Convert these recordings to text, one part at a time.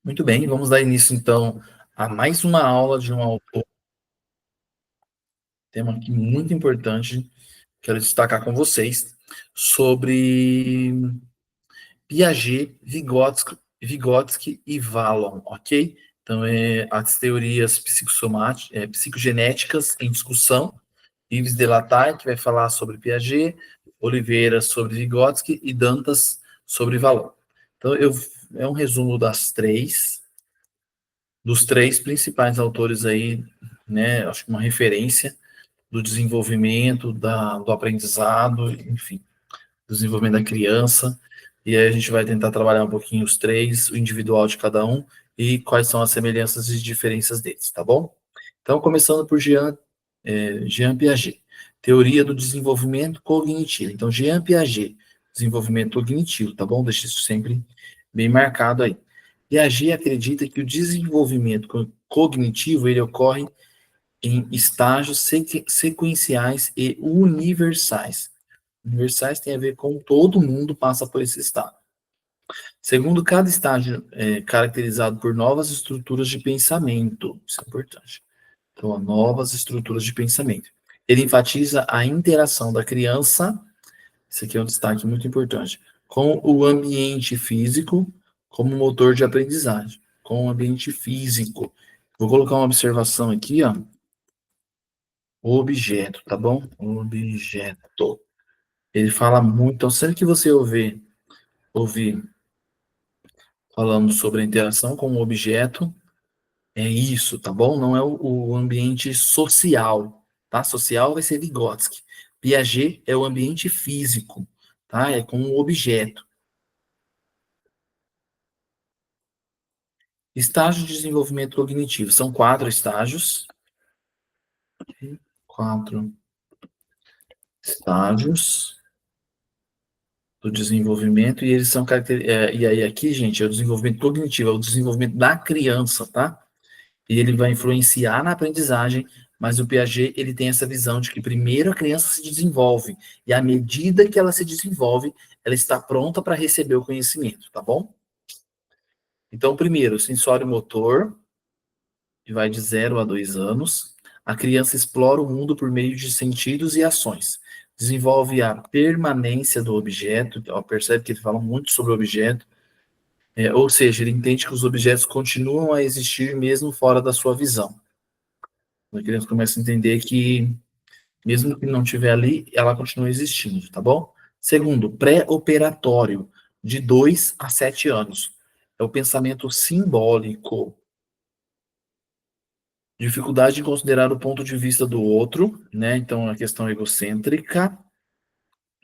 Muito bem, vamos dar início então a mais uma aula de um autor, tema aqui muito importante, quero destacar com vocês, sobre Piaget, Vygotsky e Vallon, ok? Então, as teorias psicogenéticas em discussão, Yves Delataille, que vai falar sobre Piaget, Oliveira sobre Vygotsky e Dantas sobre Vallon. Então, é um resumo dos três principais autores aí, né? Acho que uma referência do desenvolvimento, do aprendizado, enfim, do desenvolvimento da criança. E aí a gente vai tentar trabalhar um pouquinho os três, o individual de cada um e quais são as semelhanças e diferenças deles, tá bom? Então, começando por Jean Piaget, teoria do desenvolvimento cognitivo. Então, Jean Piaget, desenvolvimento cognitivo, tá bom? Deixa isso sempre bem marcado aí. Piaget acredita que o desenvolvimento cognitivo ele ocorre em estágios sequenciais e universais. Universais tem a ver com todo mundo passa por esse estado. Segundo, cada estágio é caracterizado por novas estruturas de pensamento. Isso é importante. Então, novas estruturas de pensamento. Ele enfatiza a interação da criança, isso aqui é um destaque muito importante, com o ambiente físico como motor de aprendizagem. Com o ambiente físico. Vou colocar uma observação aqui, ó. Objeto, tá bom? Objeto. Ele fala muito, então sempre que você ouvir falando sobre a interação com o objeto, é isso, tá bom? Não é o ambiente social, tá? Social vai ser Vygotsky. Piaget é o ambiente físico, tá? É com o objeto. Estágio de desenvolvimento cognitivo. São 4 estágios. 4 estágios do desenvolvimento, e eles são e aí aqui, gente, é o desenvolvimento cognitivo, é o desenvolvimento da criança, tá? E ele vai influenciar na aprendizagem, mas o Piaget, ele tem essa visão de que primeiro a criança se desenvolve, e à medida que ela se desenvolve, ela está pronta para receber o conhecimento, tá bom? Então, primeiro, sensório motor, que vai de 0 a 2 anos. A criança explora o mundo por meio de sentidos e ações. Desenvolve a permanência do objeto, ó, percebe que ele fala muito sobre o objeto, ou seja, ele entende que os objetos continuam a existir mesmo fora da sua visão. A criança começa a entender que, mesmo que não estiver ali, ela continua existindo, tá bom? Segundo, pré-operatório, de 2 a 7 anos. É o pensamento simbólico. Dificuldade em considerar o ponto de vista do outro, né? Então, a questão egocêntrica,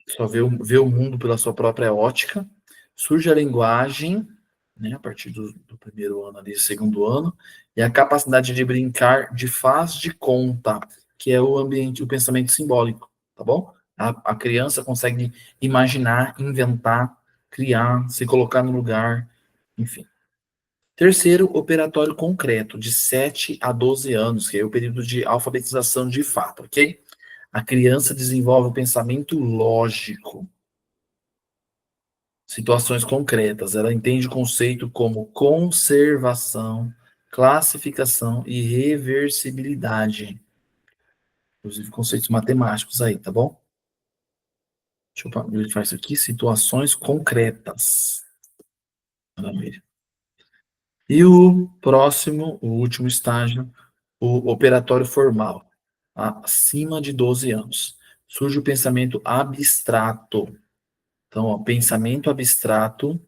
só vê o mundo pela sua própria ótica. Surge a linguagem, né? A partir do primeiro ano ali, segundo ano, e a capacidade de brincar de faz de conta, que é o ambiente, o pensamento simbólico, tá bom? A criança consegue imaginar, inventar, criar, se colocar no lugar, enfim. Terceiro, operatório concreto, de 7 a 12 anos, que é o período de alfabetização de fato, ok? A criança desenvolve o pensamento lógico, situações concretas. Ela entende o conceito como conservação, classificação e reversibilidade. Inclusive, conceitos matemáticos aí, tá bom? Deixa eu verificar isso aqui. Situações concretas. Maravilha. E o próximo, o último estágio, o operatório formal, acima de 12 anos. Surge o pensamento abstrato. Então, ó, pensamento abstrato.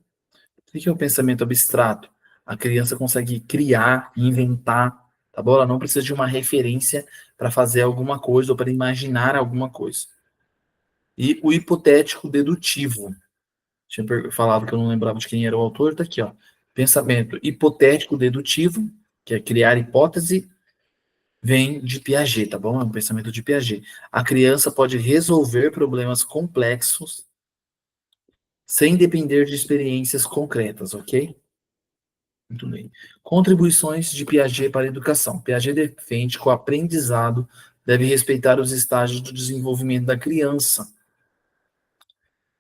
O que é o pensamento abstrato? A criança consegue criar, inventar, tá bom? Ela não precisa de uma referência para fazer alguma coisa ou para imaginar alguma coisa. E o hipotético dedutivo. Tinha falado que eu não lembrava de quem era o autor, tá aqui, ó. Pensamento hipotético dedutivo, que é criar hipótese, vem de Piaget, tá bom? É um pensamento de Piaget. A criança pode resolver problemas complexos sem depender de experiências concretas, ok? Muito bem. Contribuições de Piaget para a educação. Piaget defende que o aprendizado deve respeitar os estágios do desenvolvimento da criança.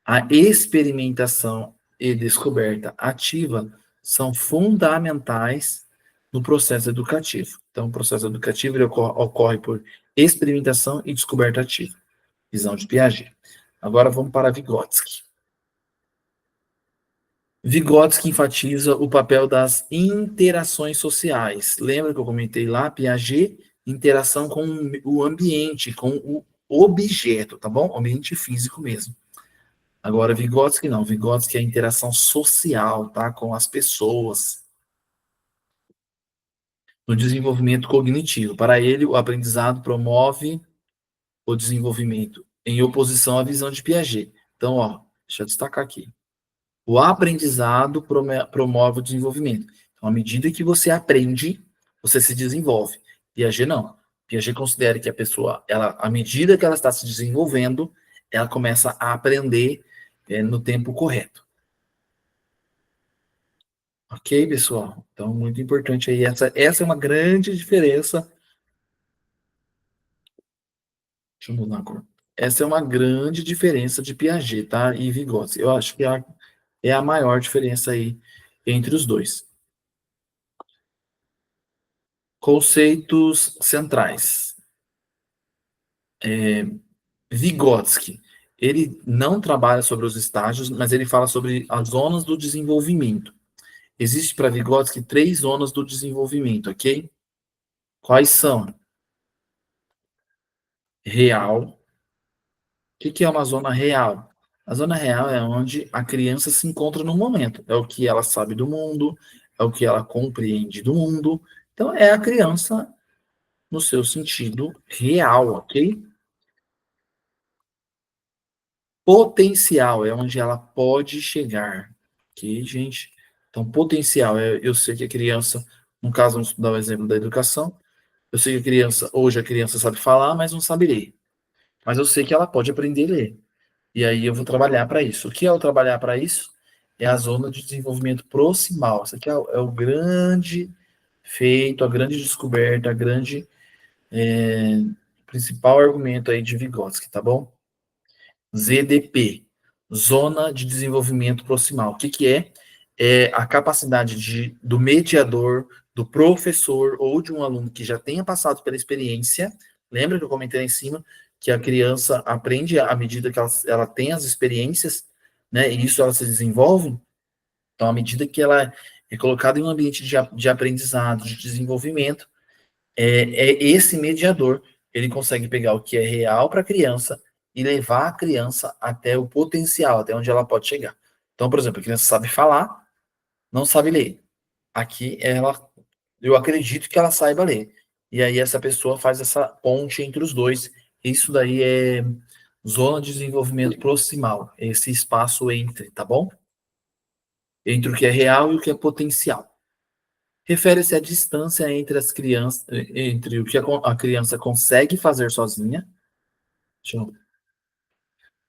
A experimentação e descoberta ativa são fundamentais no processo educativo. Então, o processo educativo ele ocorre por experimentação e descoberta ativa. Visão de Piaget. Agora vamos para Vygotsky. Vygotsky enfatiza o papel das interações sociais. Lembra que eu comentei lá, Piaget, interação com o ambiente, com o objeto, tá bom? Ambiente físico mesmo. Agora, Vygotsky não. Vygotsky é a interação social, tá? Com as pessoas. No desenvolvimento cognitivo. Para ele, o aprendizado promove o desenvolvimento em oposição à visão de Piaget. Então, ó, deixa eu destacar aqui. O aprendizado promove o desenvolvimento. Então, à medida que você aprende, você se desenvolve. Piaget não. Piaget considera que a pessoa, ela, à medida que ela está se desenvolvendo, ela começa a aprender no tempo correto. Ok, pessoal? Então, muito importante aí. Essa é uma grande diferença. Deixa eu mudar a cor. Essa é uma grande diferença de Piaget, tá? E Vygotsky. Eu acho que é a maior diferença aí entre os dois. Conceitos centrais. Vygotsky, ele não trabalha sobre os estágios, mas ele fala sobre as zonas do desenvolvimento. Existe para Vygotsky 3 zonas do desenvolvimento, ok? Quais são? Real. O que é uma zona real? A zona real é onde a criança se encontra no momento. É o que ela sabe do mundo, é o que ela compreende do mundo. Então, é a criança no seu sentido real, ok? Potencial é onde ela pode chegar, ok, gente? Então, potencial é, eu sei que a criança, no caso, vamos dar o exemplo da educação, eu sei que a criança, hoje a criança sabe falar, mas não sabe ler. Mas eu sei que ela pode aprender a ler. E aí eu vou trabalhar para isso. O que é o trabalhar para isso? É a zona de desenvolvimento proximal. Isso aqui é o grande feito, a grande descoberta, a grande principal argumento aí de Vygotsky, tá bom? ZDP, Zona de Desenvolvimento Proximal. O que é? É a capacidade do mediador, do professor ou de um aluno que já tenha passado pela experiência. Lembra que eu comentei lá em cima que a criança aprende à medida que ela tem as experiências, né? E isso ela se desenvolve. Então, à medida que ela é colocada em um ambiente de aprendizado, de desenvolvimento, é esse mediador, ele consegue pegar o que é real para a criança e levar a criança até o potencial, até onde ela pode chegar. Então, por exemplo, a criança sabe falar, não sabe ler. Aqui eu acredito que ela saiba ler. E aí essa pessoa faz essa ponte entre os dois. Isso daí é zona de desenvolvimento proximal, esse espaço entre, tá bom? Entre o que é real e o que é potencial. Refere-se à distância entre as crianças, entre o que a criança consegue fazer sozinha,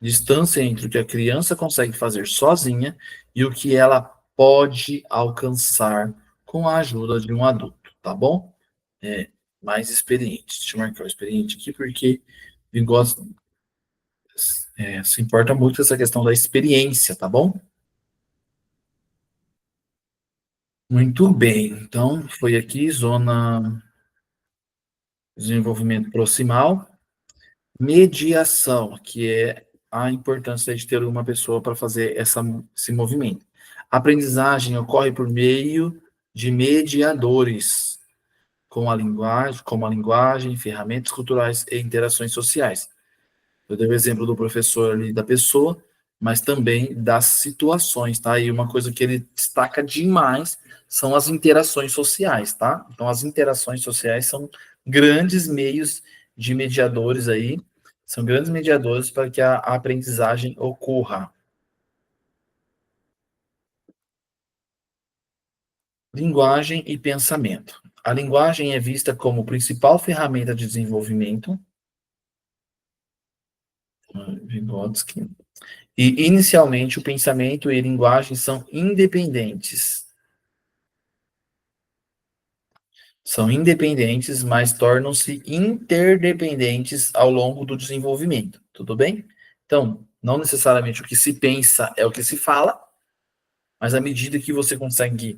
distância entre o que a criança consegue fazer sozinha e o que ela pode alcançar com a ajuda de um adulto, tá bom? É, mais experiente. Deixa eu marcar o experiente aqui, porque Vygotsky se importa muito com essa questão da experiência, tá bom? Muito bem. Então, foi aqui, zona de desenvolvimento proximal. Mediação, que é a importância de ter uma pessoa para fazer esse movimento. A aprendizagem ocorre por meio de mediadores, como a linguagem, ferramentas culturais e interações sociais. Eu dei o exemplo do professor ali da pessoa, mas também das situações, tá? E uma coisa que ele destaca demais são as interações sociais, tá? Então, as interações sociais são grandes meios de mediadores aí, são grandes mediadores para que a aprendizagem ocorra. Linguagem e pensamento. A linguagem é vista como principal ferramenta de desenvolvimento, Vygotsky, e inicialmente o pensamento e a linguagem são independentes. São independentes, mas tornam-se interdependentes ao longo do desenvolvimento. Tudo bem? Então, não necessariamente o que se pensa é o que se fala, Mas à medida que você consegue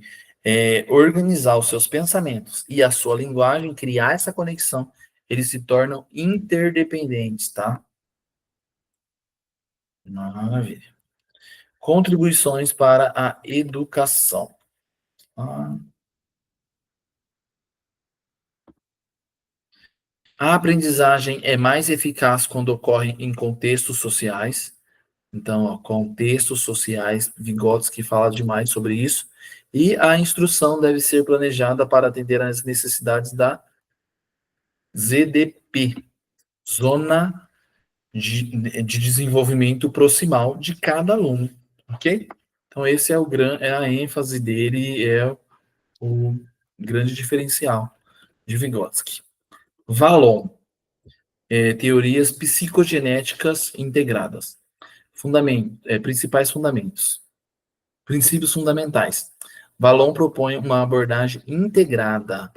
organizar os seus pensamentos e a sua linguagem, criar essa conexão, eles se tornam interdependentes, tá? Maravilha. Contribuições para a educação. Ah, a aprendizagem é mais eficaz quando ocorre em contextos sociais. Então, ó, contextos sociais, Vygotsky fala demais sobre isso. E a instrução deve ser planejada para atender às necessidades da ZDP, Zona de Desenvolvimento Proximal de cada aluno, ok? Então, esse é a ênfase dele, é o grande diferencial de Vygotsky. Valon, teorias psicogenéticas integradas. Principais fundamentos. Princípios fundamentais. Valon propõe uma abordagem integrada,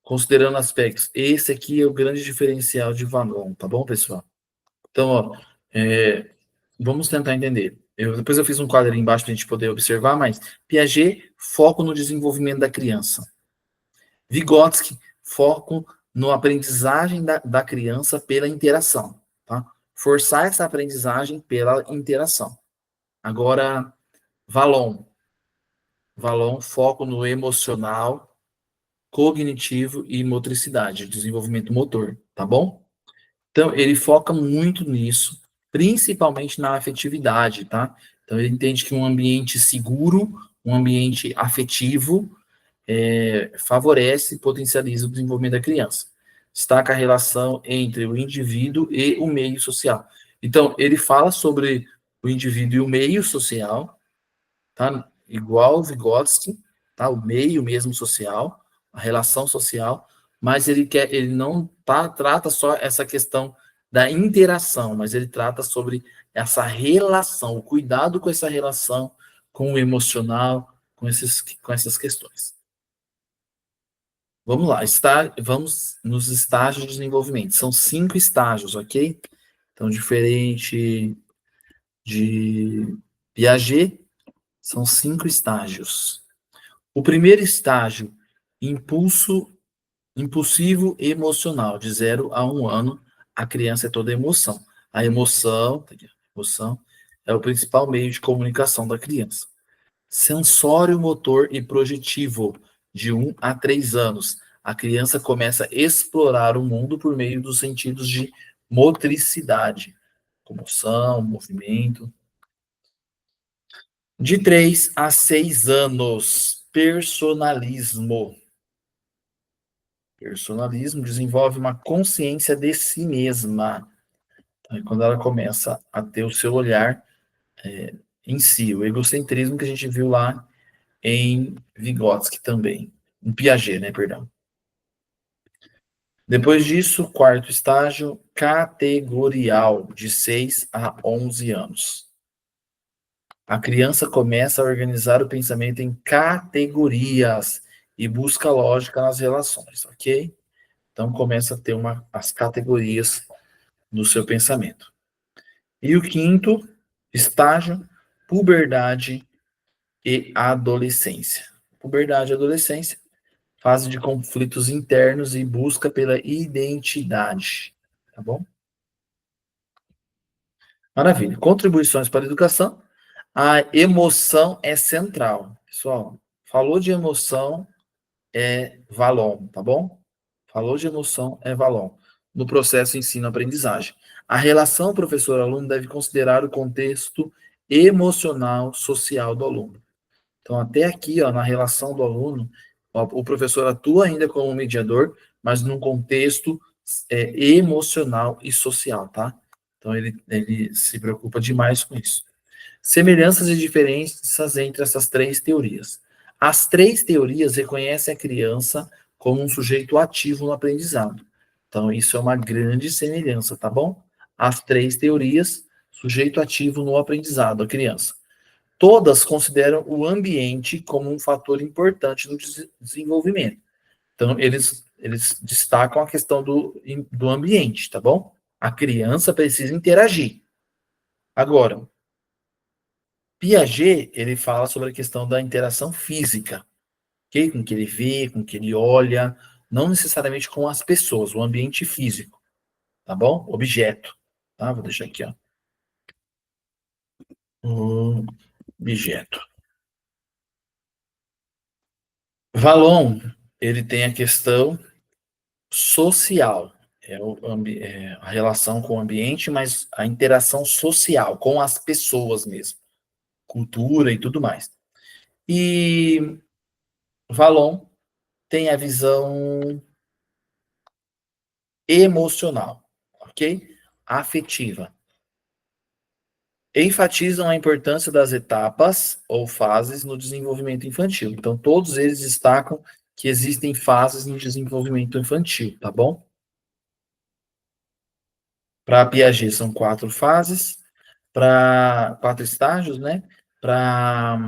considerando aspectos. Esse aqui é o grande diferencial de Valon, tá bom, pessoal? Então, ó, vamos tentar entender. Depois eu fiz um quadro ali embaixo para a gente poder observar, mas Piaget, foco no desenvolvimento da criança. Vygotsky, foco no aprendizagem da criança pela interação, tá? Forçar essa aprendizagem pela interação. Agora, Valon. Valon, foco no emocional, cognitivo e motricidade, desenvolvimento motor, tá bom? Então, ele foca muito nisso, principalmente na afetividade, tá? Então, ele entende que um ambiente seguro, um ambiente afetivo, favorece e potencializa o desenvolvimento da criança. Destaca a relação entre o indivíduo e o meio social. Então, ele fala sobre o indivíduo e o meio social, tá? Igual o Vygotsky, tá? O meio mesmo social, a relação social, mas ele não trata só essa questão da interação, mas ele trata sobre essa relação, o cuidado com essa relação, com o emocional, com essas questões. Vamos lá, vamos nos estágios de desenvolvimento. São 5 estágios, ok? Então, diferente de Piaget, são 5 estágios. O primeiro estágio, impulsivo emocional, de 0 a 1 ano, a criança é toda emoção. A emoção é o principal meio de comunicação da criança. Sensório, motor e projetivo, de 1 a 3 anos. A criança começa a explorar o mundo por meio dos sentidos de motricidade, comoção, movimento. De 3 a 6 anos, personalismo. Personalismo desenvolve uma consciência de si mesma. Então, quando ela começa a ter o seu olhar em si, o egocentrismo que a gente viu lá em Vygotsky também. Em Piaget, né, perdão. Depois disso, quarto estágio, categorial, de 6 a 11 anos. A criança começa a organizar o pensamento em categorias e busca lógica nas relações, ok? Então começa a ter as categorias no seu pensamento. E o quinto estágio, puberdade e adolescência. Puberdade e adolescência, fase de conflitos internos e busca pela identidade, tá bom? Maravilha. Contribuições para a educação. A emoção é central. Pessoal, falou de emoção, é Valon, tá bom? Falou de emoção, é Valon. No processo ensino-aprendizagem. A relação professor-aluno deve considerar o contexto emocional, social do aluno. Então, até aqui, ó, na relação do aluno, o professor atua ainda como mediador, mas num contexto emocional e social, tá? Então, ele se preocupa demais com isso. Semelhanças e diferenças entre essas 3 teorias. As 3 teorias reconhecem a criança como um sujeito ativo no aprendizado. Então, isso é uma grande semelhança, tá bom? As 3 teorias, sujeito ativo no aprendizado, a criança. Todas consideram o ambiente como um fator importante no desenvolvimento. Então, eles destacam a questão do ambiente, tá bom? A criança precisa interagir. Agora, Piaget, ele fala sobre a questão da interação física, ok? Com o que ele vê, com o que ele olha, não necessariamente com as pessoas, o ambiente físico, tá bom? Objeto, tá? Vou deixar aqui, ó. Objeto. Valon, ele tem a questão social, é a relação com o ambiente, mas a interação social com as pessoas mesmo, cultura e tudo mais. E Valon tem a visão emocional, ok? Afetiva. Enfatizam a importância das etapas ou fases no desenvolvimento infantil. Então, todos eles destacam que existem fases no desenvolvimento infantil, tá bom? Para Piaget são 4 fases, para 4 estágios, né? Para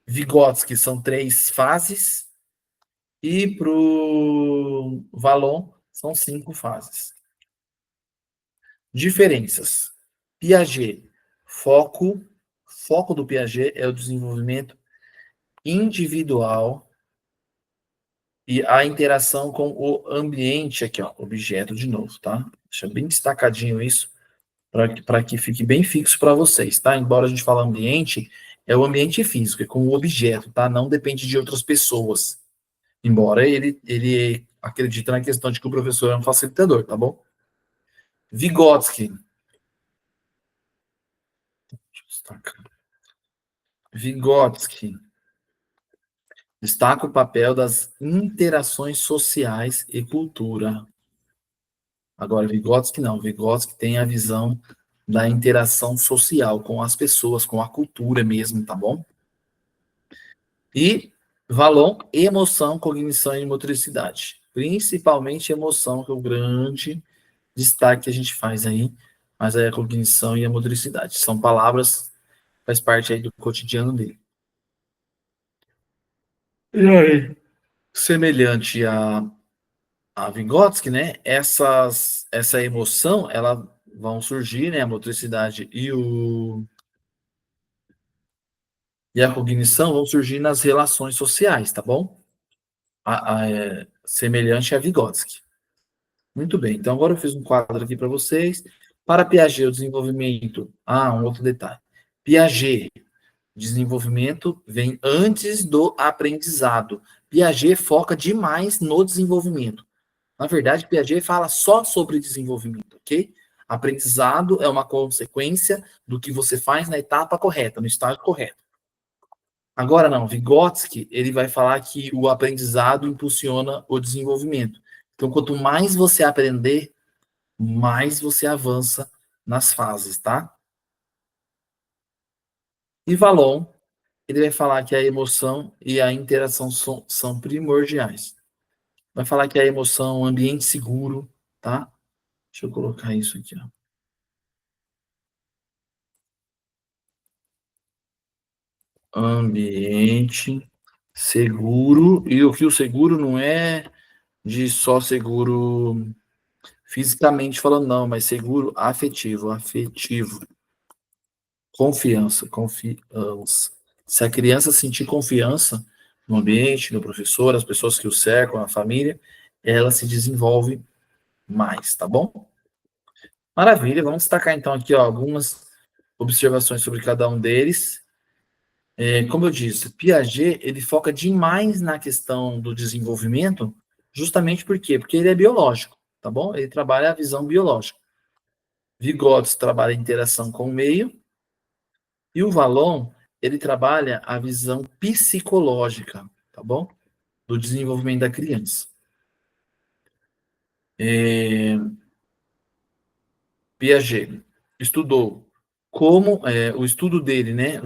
Vygotsky são 3 fases e para o Vallon são 5 fases. Diferenças. Piaget, foco do Piaget é o desenvolvimento individual e a interação com o ambiente aqui, ó, objeto de novo, tá? Deixa bem destacadinho isso para que fique bem fixo para vocês, tá? Embora a gente fale ambiente, é o ambiente físico, é com o objeto, tá? Não depende de outras pessoas. Embora ele acredita na questão de que o professor é um facilitador, tá bom? Vygotsky. Deixa eu destacar. Vygotsky destaca o papel das interações sociais e cultura. Agora, Vygotsky não. Vygotsky tem a visão da interação social com as pessoas, com a cultura mesmo, tá bom? E Vallon, emoção, cognição e motricidade. Principalmente emoção, que é o grande destaque que a gente faz aí, mas é a cognição e a motricidade. São palavras, faz parte aí do cotidiano dele. E aí? Semelhante a Vygotsky, né? Essa emoção, ela vão surgir, né? A motricidade e a cognição vão surgir nas relações sociais, tá bom? Semelhante a Vygotsky. Muito bem, então agora eu fiz um quadro aqui para vocês. Para Piaget, o desenvolvimento. Ah, um outro detalhe. Piaget, desenvolvimento vem antes do aprendizado. Piaget foca demais no desenvolvimento. Na verdade, Piaget fala só sobre desenvolvimento, ok? Aprendizado é uma consequência do que você faz na etapa correta, no estágio correto. Agora não, Vygotsky, ele vai falar que o aprendizado impulsiona o desenvolvimento. Então, quanto mais você aprender, mais você avança nas fases, tá? E Vallon, ele vai falar que a emoção e a interação são primordiais. Vai falar que a emoção é um ambiente seguro, tá? Deixa eu colocar isso aqui, ó. Ambiente seguro. E o que o seguro não é de só seguro fisicamente falando, não, mas seguro afetivo, afetivo. Confiança. Se a criança sentir confiança no ambiente, no professor, as pessoas que o cercam, a família, ela se desenvolve mais, tá bom? Maravilha, vamos destacar então aqui ó, algumas observações sobre cada um deles. Como eu disse, Piaget, ele foca demais na questão do desenvolvimento, justamente por quê? Porque ele é biológico, tá bom? Ele trabalha a visão biológica. Vygotsky trabalha a interação com o meio, e o Vallon, ele trabalha a visão psicológica, tá bom? Do desenvolvimento da criança. Piaget estudou o estudo dele, né?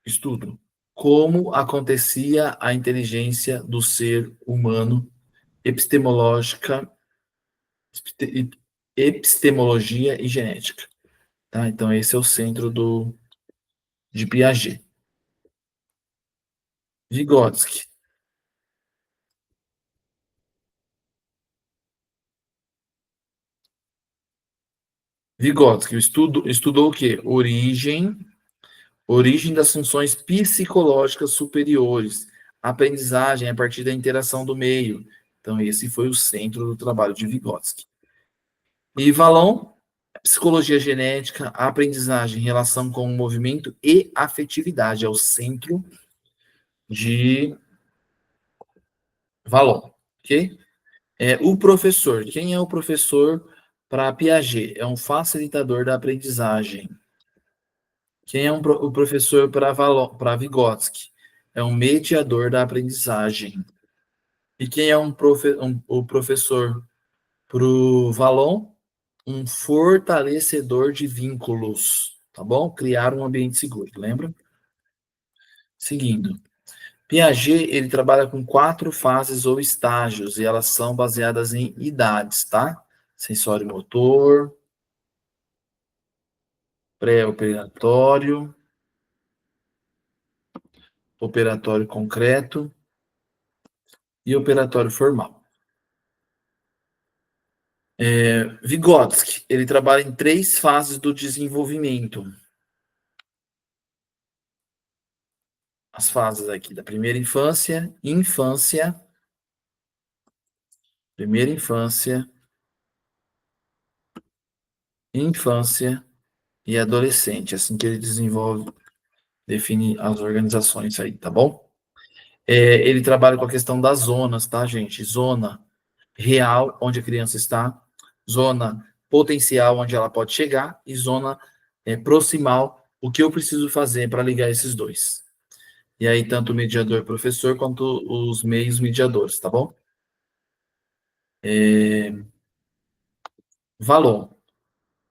Estudo, como acontecia a inteligência do ser humano, epistemológica, epistemologia e genética. Tá? Então, esse é o centro de Piaget. Vygotsky. Vygotsky estudou o quê? Origem das funções psicológicas superiores, aprendizagem a partir da interação do meio. Então, esse foi o centro do trabalho de Vygotsky. E Vallon, psicologia genética, aprendizagem, relação com o movimento e afetividade, é o centro de Vallon, ok? O professor, quem é o professor para Piaget? É um facilitador da aprendizagem. Quem é o professor para Vygotsky? É um mediador da aprendizagem. E quem é o professor para o Vallon? Um fortalecedor de vínculos, tá bom? Criar um ambiente seguro, lembra? Seguindo. Piaget, ele trabalha com 4 fases ou estágios, e elas são baseadas em idades, tá? Sensório motor, pré-operatório, operatório concreto e operatório formal. Vygotsky, ele trabalha em 3 fases do desenvolvimento. As fases aqui da primeira infância, infância e adolescente, assim que ele desenvolve, define as organizações aí, tá bom? Ele trabalha com a questão das zonas, tá, gente? Zona real, onde a criança está, zona potencial, onde ela pode chegar, e zona proximal, o que eu preciso fazer para ligar esses dois. E aí, tanto o mediador professor quanto os meios mediadores, tá bom? Valon,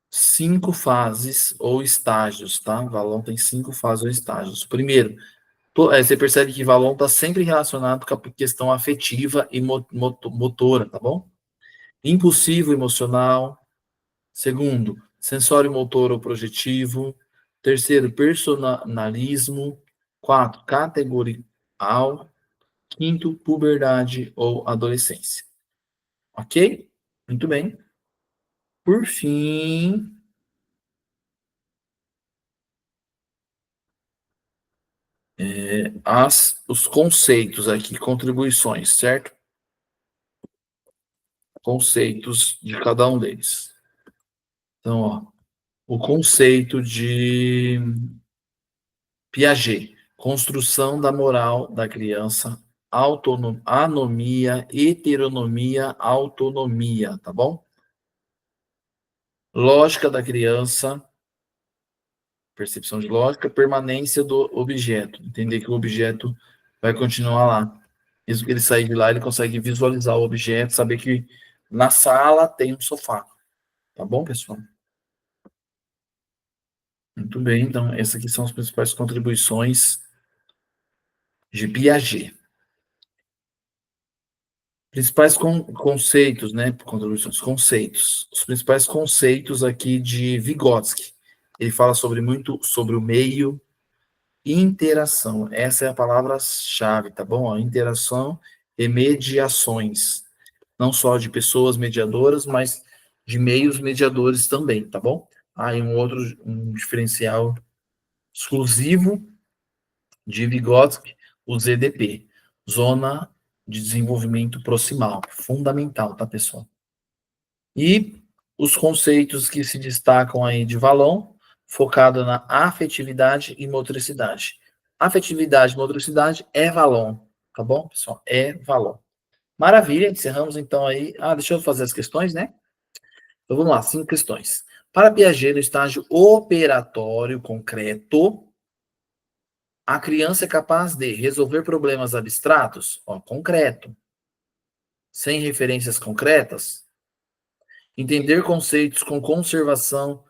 5 fases ou estágios, tá? Valon tem 5 fases ou estágios. Primeiro, você percebe que Valon está sempre relacionado com a questão afetiva e motora, tá bom? Impulsivo, emocional. Segundo, sensório motor ou projetivo. Terceiro, personalismo. 4, categorial. Quinto, puberdade ou adolescência. Ok? Muito bem. Por fim, os conceitos aqui, contribuições, certo? Conceitos de cada um deles. Então, ó, o conceito de Piaget, construção da moral da criança, anomia, heteronomia, autonomia, tá bom? Lógica da criança, percepção de lógica, permanência do objeto, entender que o objeto vai continuar lá. Mesmo que ele sair de lá, ele consegue visualizar o objeto, saber que na sala tem um sofá. Tá bom, pessoal? Muito bem, então essas aqui são as principais contribuições de Piaget. Principais conceitos, né? Contribuições, conceitos. Os principais conceitos aqui de Vygotsky. Ele fala muito sobre o meio, interação. Essa é a palavra-chave, tá bom? Interação e mediações. Não só de pessoas mediadoras, mas de meios mediadores também, tá bom? Aí um diferencial exclusivo de Vygotsky, o ZDP, Zona de Desenvolvimento Proximal, fundamental, tá, pessoal? E os conceitos que se destacam aí de Vallon, focado na afetividade e motricidade. Afetividade e motricidade é Vallon, tá bom, pessoal? É Vallon. Maravilha, encerramos então aí. Deixa eu fazer as questões, né? Então vamos lá, 5 questões. Para Piaget, no estágio operatório concreto, a criança é capaz de resolver problemas abstratos, concreto, sem referências concretas, entender conceitos como conservação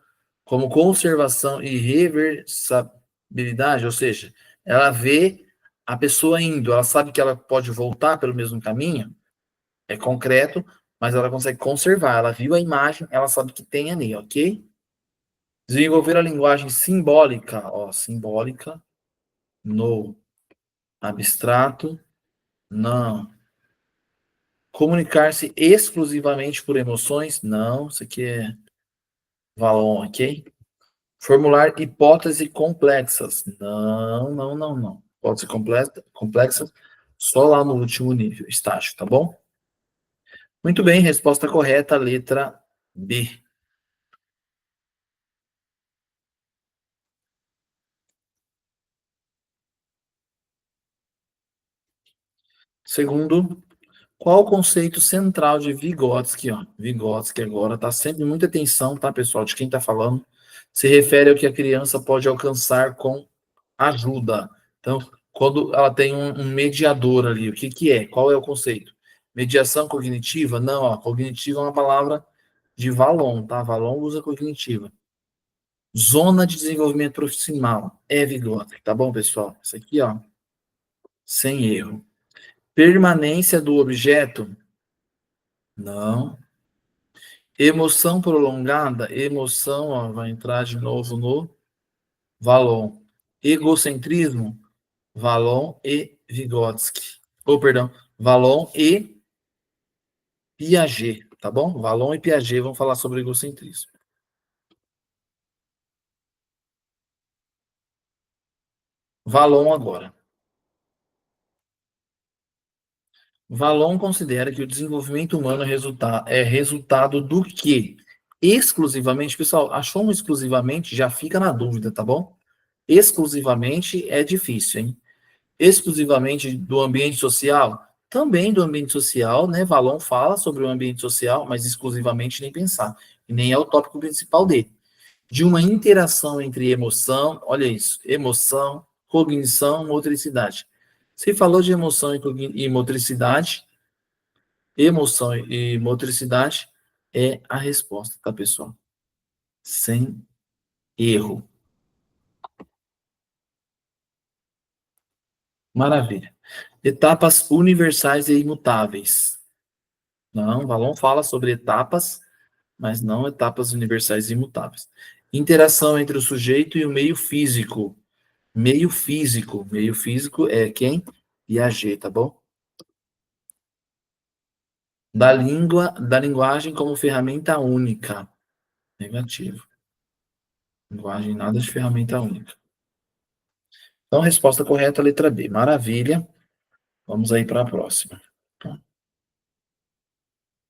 e reversibilidade, ou seja, ela vê a pessoa indo, ela sabe que ela pode voltar pelo mesmo caminho, é concreto, mas ela consegue conservar, ela viu a imagem, ela sabe que tem ali, ok? Desenvolver a linguagem simbólica, simbólica, no abstrato, não. Comunicar-se exclusivamente por emoções? Não, isso aqui é Valon, ok? Formular hipóteses complexas. Não, não, não, não. Hipótese complexa só lá no último nível, estágio, tá bom? Muito bem, resposta correta, letra B. Segundo, qual o conceito central de Vygotsky? Ó? Vygotsky agora está sempre muita atenção, tá, pessoal, de quem está falando. Se refere ao que a criança pode alcançar com ajuda. Então, quando ela tem um mediador ali, o que, que é? Qual é o conceito? Mediação cognitiva? Não, ó, cognitiva é uma palavra de Valon, tá? Valon usa cognitiva. Zona de desenvolvimento profissional é Vygotsky, tá bom, pessoal? Isso aqui, ó, sem erro. Permanência do objeto? Não. Emoção prolongada? Emoção, ó, vai entrar de novo no Valon. Egocentrismo? Valon e Vygotsky. Ou, perdão, Valon e Piaget, tá bom? Valon e Piaget vão falar sobre egocentrismo. Valon agora. Valon considera que o desenvolvimento humano é resultado do quê? Exclusivamente, pessoal, achou um exclusivamente, já fica na dúvida, tá bom? Exclusivamente é difícil, hein? Exclusivamente do ambiente social? Também do ambiente social, né? Valon fala sobre o ambiente social, mas exclusivamente nem pensar. E nem é o tópico principal dele. De uma interação entre emoção, olha isso, emoção, cognição, motricidade. Se falou de emoção e motricidade, emoção e motricidade é a resposta, tá, pessoal? Sem erro. Maravilha. Etapas universais e imutáveis. Não, Valon fala sobre etapas, mas não etapas universais e imutáveis. Interação entre o sujeito e o meio físico. Meio físico. Meio físico é quem? Piaget, tá bom? Da linguagem como ferramenta única. Negativo. Linguagem nada de ferramenta única. Então, resposta correta, letra B. Maravilha. Vamos aí para a próxima.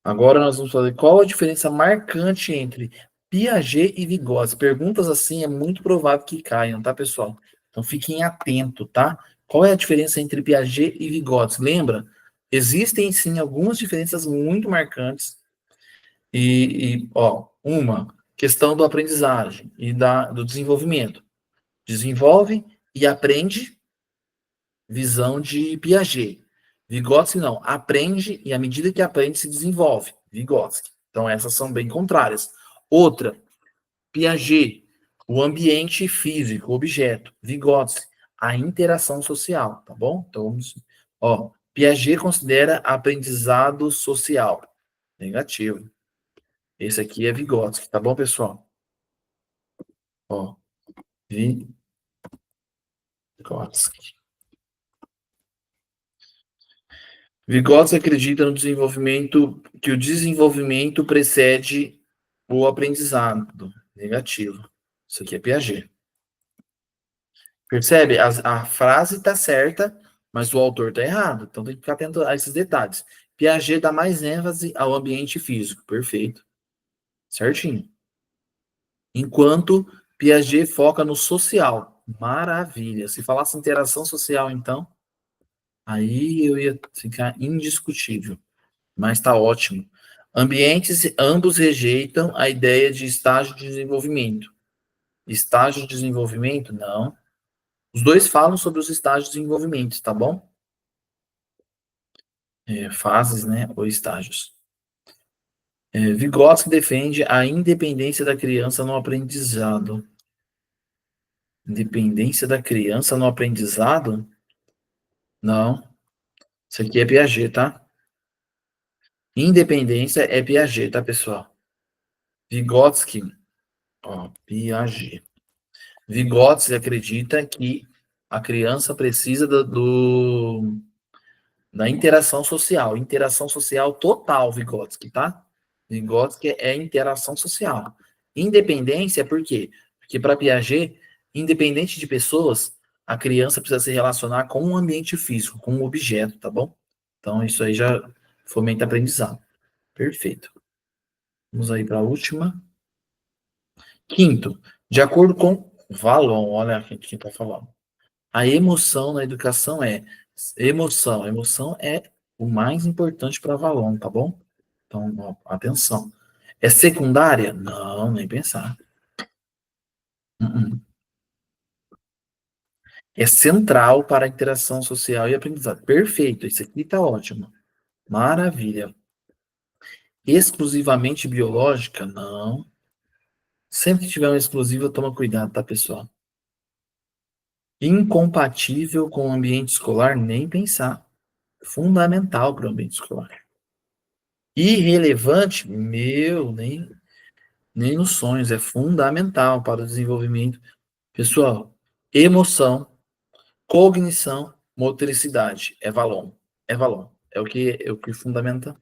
Agora nós vamos fazer qual a diferença marcante entre Piaget e Vygotsky. Perguntas assim é muito provável que caiam, tá, pessoal? Então fiquem atentos, tá? Qual é a diferença entre Piaget e Vygotsky? Lembra? Existem sim algumas diferenças muito marcantes. Ó, uma questão do aprendizagem e do desenvolvimento. Desenvolve e aprende, visão de Piaget. Vygotsky não, aprende e à medida que aprende se desenvolve. Vygotsky. Então essas são bem contrárias. Outra, Piaget, o ambiente físico, o objeto. Vygotsky, a interação social, tá bom? Então vamos, ó, Piaget considera aprendizado social. Negativo. Esse aqui é Vygotsky, tá bom, pessoal? Ó, Vygotsky. Vygotsky acredita no desenvolvimento, que o desenvolvimento precede o aprendizado. Negativo. Isso aqui é Piaget. Percebe? A frase está certa, mas o autor está errado. Então tem que ficar atento a esses detalhes. Piaget dá mais ênfase ao ambiente físico. Perfeito. Certinho. Enquanto Piaget foca no social. Maravilha. Se falasse interação social, então, aí eu ia ficar indiscutível. Mas está ótimo. Ambientes, ambos rejeitam a ideia de estágio de desenvolvimento. Estágio de desenvolvimento? Não. Os dois falam sobre os estágios de desenvolvimento, tá bom? Fases, né? Ou estágios. Vygotsky defende a independência da criança no aprendizado. Independência da criança no aprendizado? Não. Isso aqui é Piaget, tá? Independência é Piaget, tá, pessoal? Vygotsky, ó, Piaget. Vygotsky acredita que a criança precisa da interação social total, Vygotsky, tá? Vygotsky é interação social. Independência, por quê? Porque para Piaget, independente de pessoas, a criança precisa se relacionar com um ambiente físico, com um objeto, tá bom? Então, isso aí já fomenta aprendizado. Perfeito. Vamos aí para a última. Quinto, de acordo com Valon, olha quem está falando. A emoção na educação é emoção. Emoção é o mais importante para Valon, tá bom? Então, ó, atenção. É secundária? Não, nem pensar. Uh-uh. É central para a interação social e aprendizado. Perfeito, isso aqui está ótimo. Maravilha. Exclusivamente biológica? Não. Sempre que tiver uma exclusiva, toma cuidado, tá, pessoal? Incompatível com o ambiente escolar? Nem pensar. Fundamental para o ambiente escolar. Irrelevante? Meu, nem nos sonhos. É fundamental para o desenvolvimento. Pessoal, emoção, cognição, motricidade. É Valon. É Valon. É o que fundamenta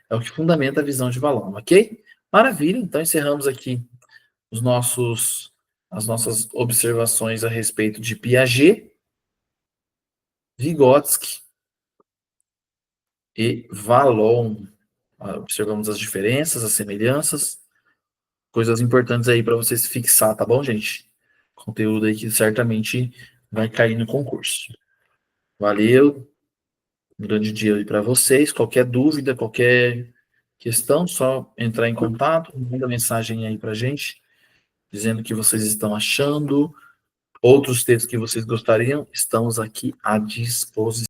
a visão de Valon, ok? Maravilha, então encerramos aqui as nossas observações a respeito de Piaget, Vygotsky e Valon. Observamos as diferenças, as semelhanças, coisas importantes aí para você se fixar, tá bom, gente? Conteúdo aí que certamente vai cair no concurso. Valeu, um grande dia aí para vocês. Qualquer dúvida, qualquer questão, só entrar em contato, manda mensagem aí para gente, dizendo o que vocês estão achando, outros textos que vocês gostariam, estamos aqui à disposição.